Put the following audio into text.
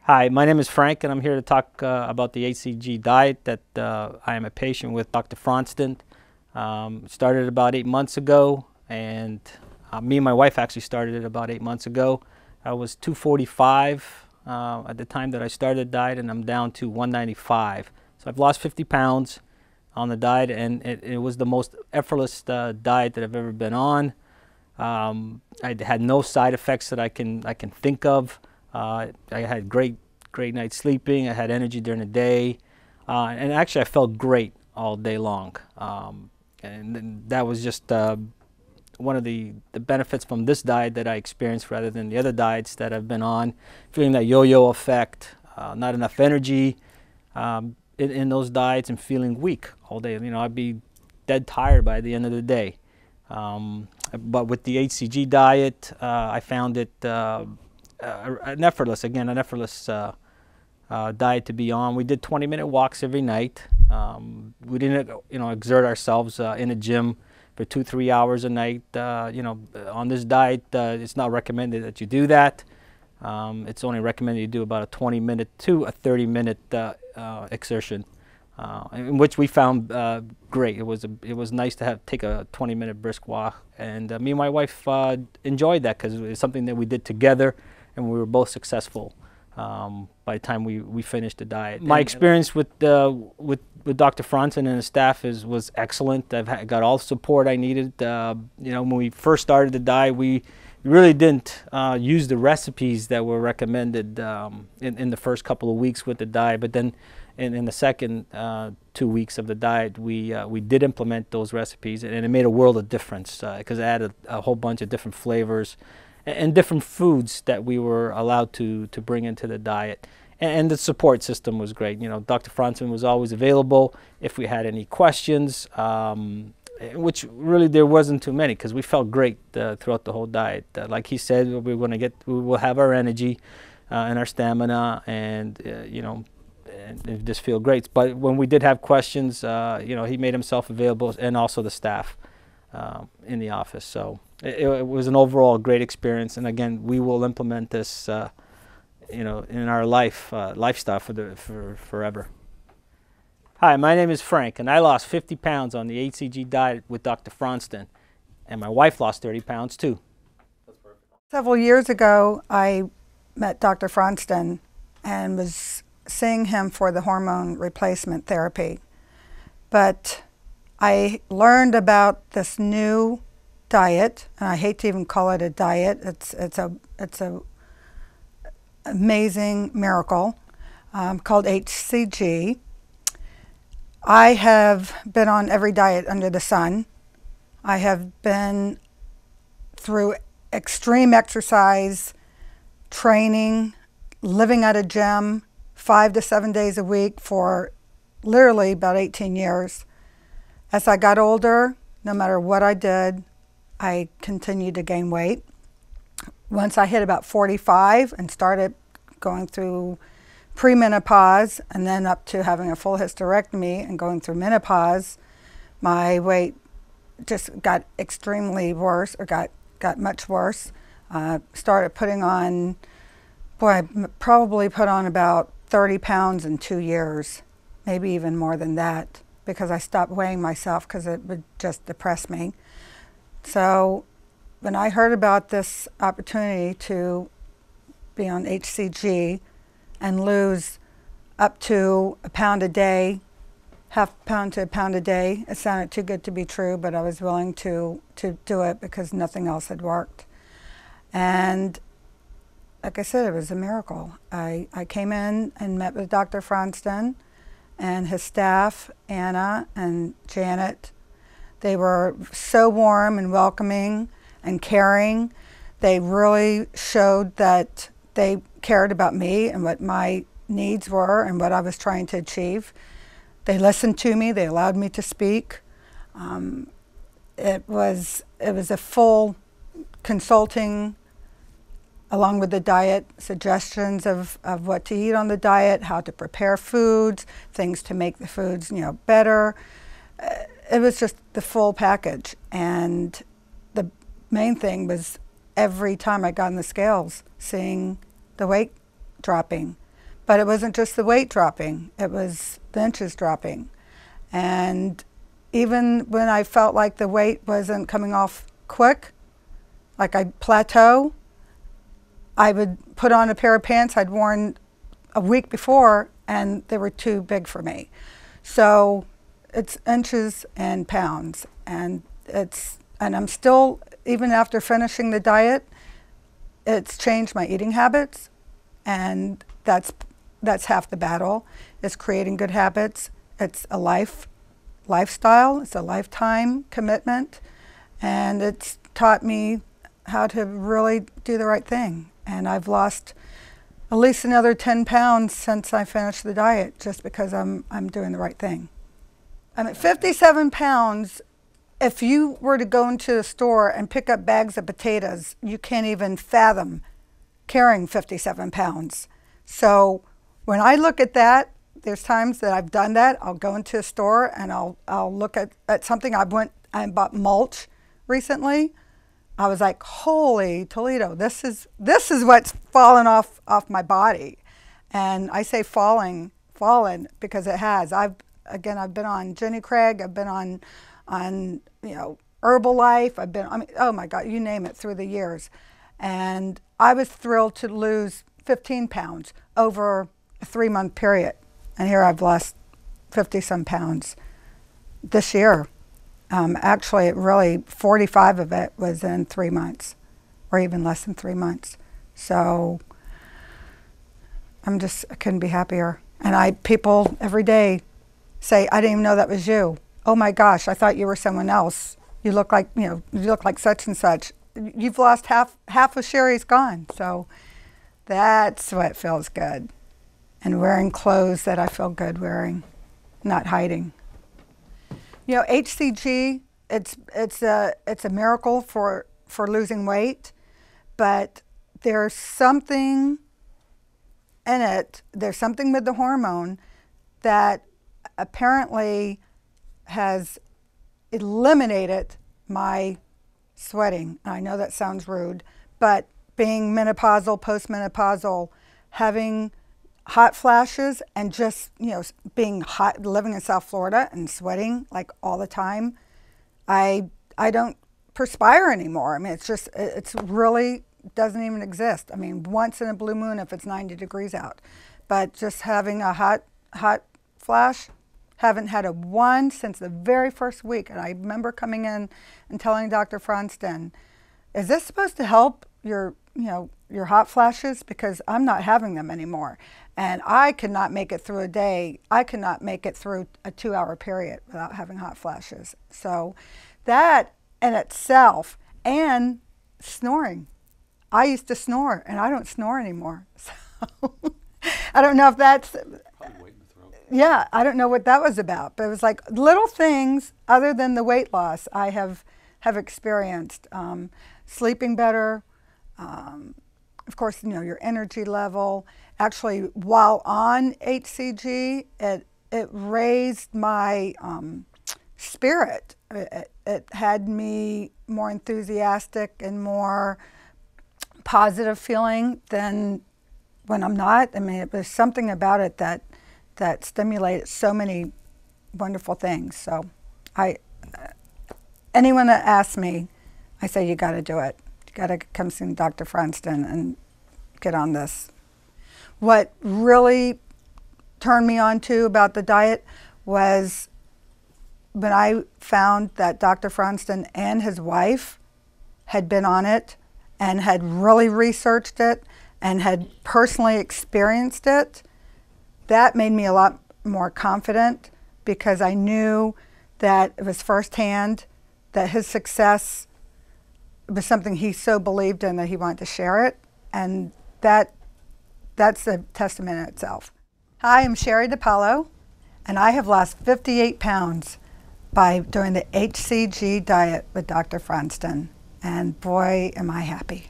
Hi, my name is Frank, and I'm here to talk about the HCG diet that I am a patient with Dr. Fronston. Started about 8 months ago, and me and my wife actually started it about 8 months ago. I was 245 at the time that I started the diet, and I'm down to 195. So I've lost 50 pounds on the diet, and it was the most effortless diet that I've ever been on. I had no side effects that I can think of. I had great night's sleeping. I had energy during the day, and actually I felt great all day long. And that was just one of the benefits from this diet that I experienced rather than the other diets that I've been on. Feeling that yo-yo effect, not enough energy in those diets, and feeling weak all day. You know, I'd be dead tired by the end of the day. But with the HCG diet, I found it an effortless diet to be on. We did 20-minute walks every night. We didn't, exert ourselves in a gym for 2-3 hours a night. On this diet, it's not recommended that you do that. It's only recommended you do about a 20-minute to a 30-minute exertion, in which we found great. It was nice to take a 20-minute brisk walk, and me and my wife enjoyed that because it's something that we did together, and we were both successful by the time we finished the diet. My experience with Dr. Fronston and his staff was excellent. I've got all the support I needed. When we first started the diet, we really didn't use the recipes that were recommended in the first couple of weeks with the diet, but then in the second 2 weeks of the diet, we did implement those recipes, and it made a world of difference because it added a whole bunch of different flavors and different foods that we were allowed to bring into the diet. And the support system was great. Dr. Fronston was always available if we had any questions, which really there wasn't too many because we felt great throughout the whole diet. Like he said, we will have our energy and our stamina, and and just feel great. But when we did have questions, he made himself available, and also the staff in the office. So it was an overall great experience. And again, we will implement this, in our lifestyle for forever. Hi, my name is Frank, and I lost 50 pounds on the HCG diet with Dr. Fronston, and my wife lost 30 pounds too. That's perfect. Several years ago, I met Dr. Fronston and was seeing him for the hormone replacement therapy. But I learned about this new diet, and I hate to even call it a diet. It's a amazing miracle called HCG. I have been on every diet under the sun. I have been through extreme exercise, training, living at a gym 5 to 7 days a week for literally about 18 years. As I got older, no matter what I did, I continued to gain weight. Once I hit about 45 and started going through premenopause and then up to having a full hysterectomy and going through menopause, my weight just got extremely worse, or got much worse. Started putting on, I probably put on about 30 pounds in 2 years, maybe even more than that, because I stopped weighing myself because it would just depress me. So when I heard about this opportunity to be on HCG and lose up to a pound a day, half pound to a pound a day, it sounded too good to be true, but I was willing to do it because nothing else had worked. And like I said, it was a miracle. I came in and met with Dr. Fronston and his staff, Anna and Janet. They were so warm and welcoming and caring. They really showed that they cared about me and what my needs were and what I was trying to achieve. They listened to me. They allowed me to speak. It was a full consulting along with the diet, suggestions of what to eat on the diet, how to prepare foods, things to make the foods better. It was just the full package. And the main thing was every time I got on the scales, seeing the weight dropping. But it wasn't just the weight dropping, it was the inches dropping. And even when I felt like the weight wasn't coming off quick, like I plateau, I would put on a pair of pants I'd worn a week before and they were too big for me. So it's inches and pounds, and I'm still, even after finishing the diet, it's changed my eating habits, and that's half the battle, is creating good habits. It's a lifestyle, it's a lifetime commitment, and it's taught me how to really do the right thing. And I've lost at least another 10 pounds since I finished the diet, just because I'm doing the right thing. I'm at 57 pounds. If you were to go into the store and pick up bags of potatoes, you can't even fathom carrying 57 pounds. So when I look at that, there's times that I've done that. I'll go into a store and I'll look at something. I bought mulch recently. I was like, holy Toledo, this is what's fallen off my body. And I say fallen because it has. I've been on Jenny Craig, I've been on Herbalife, oh my God, you name it, through the years. And I was thrilled to lose 15 pounds over a 3-month period. And here I've lost 50-some pounds this year. Actually, really 45 of it was in 3 months, or even less than 3 months. So I couldn't be happier. And people every day say, I didn't even know that was you. Oh my gosh, I thought you were someone else. You look like, you look like such and such. You've lost half of Sherry's gone. So that's what feels good. And wearing clothes that I feel good wearing, not hiding. HCG, it's a miracle for losing weight, but there's something in it. There's something with the hormone that apparently has eliminated my sweating. I know that sounds rude, but being menopausal, postmenopausal, having hot flashes, and just being hot, living in South Florida and sweating like all the time, I don't perspire anymore. I mean, it's really doesn't even exist. I mean, once in a blue moon if it's 90 degrees out, but just having a hot flash, haven't had a one since the very first week. And I remember coming in and telling Dr. Fronston, is this supposed to help your hot flashes? Because I'm not having them anymore. And I could not make it through a day. I could not make it through a 2-hour period without having hot flashes. So that in itself, and snoring. I used to snore, and I don't snore anymore. So I don't know if that's... Probably weight in the throat. Yeah, I don't know what that was about. But it was like little things other than the weight loss I have experienced. Sleeping better, of course, your energy level. Actually, while on HCG, it raised my spirit. It had me more enthusiastic and more positive feeling than when I'm not. I mean, it was something about it that stimulated so many wonderful things. So anyone that asks me, I say, you got to do it. You got to come see Dr. Fronston and get on this. What really turned me on to about the diet was when I found that Dr. Fronston and his wife had been on it and had really researched it and had personally experienced it. That made me a lot more confident, because I knew that it was firsthand, that his success was something he so believed in that he wanted to share it, and that's a testament in itself. Hi, I'm Sherry DiPaolo, and I have lost 58 pounds by doing the HCG diet with Dr. Fronston, and boy, am I happy.